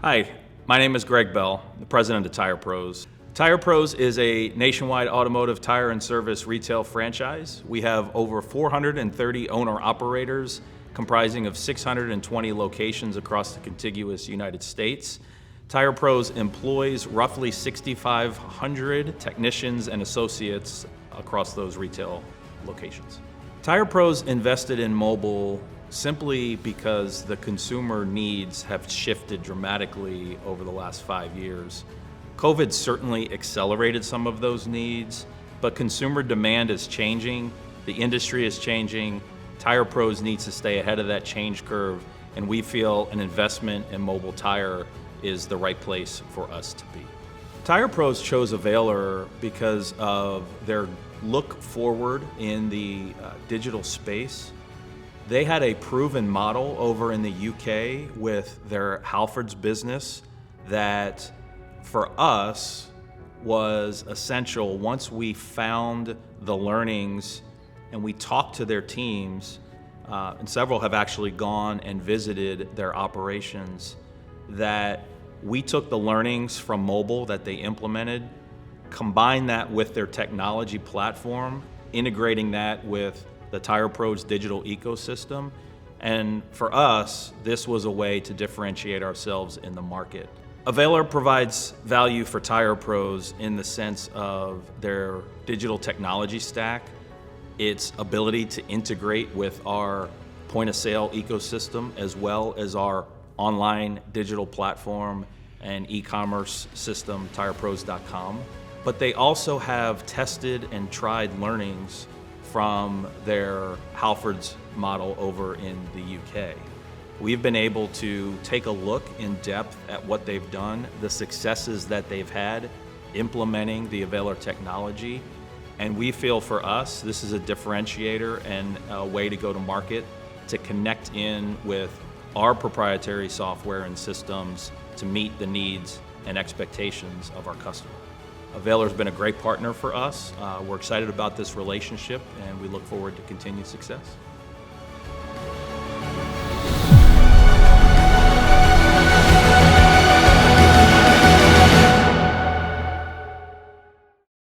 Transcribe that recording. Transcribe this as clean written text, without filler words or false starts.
Hi, my name is Greg Bell, the president of TirePros. TirePros is a nationwide automotive tire and service retail franchise. We have over 430 owner-operators comprising of 620 locations across the contiguous United States. TirePros employs roughly 6,500 technicians and associates across those retail locations. TirePros invested in mobile simply because the consumer needs have shifted dramatically over the last 5 years. COVID certainly accelerated some of those needs, but consumer demand is changing, the industry is changing, TirePros needs to stay ahead of that change curve, and we feel an investment in mobile tire is the right place for us to be. TirePros chose Avayler because of their look forward in the digital space. They had a proven model over in the UK with their Halfords business that for us was essential. Once we found the learnings and we talked to their teams, and several have actually gone and visited their operations, that we took the learnings from mobile that they implemented, combined that with their technology platform, integrating that with the TirePros digital ecosystem. And for us, this was a way to differentiate ourselves in the market. Avayler provides value for TirePros in the sense of their digital technology stack, its ability to integrate with our point of sale ecosystem, as well as our online digital platform and e-commerce system, TirePros.com. But they also have tested and tried learnings from their Halfords model over in the UK. We've been able to take a look in depth at what they've done, the successes that they've had implementing the Avayler technology, and we feel for us this is a differentiator and a way to go to market to connect in with our proprietary software and systems to meet the needs and expectations of our customer. Avayler's been a great partner for us. We're excited about this relationship and we look forward to continued success.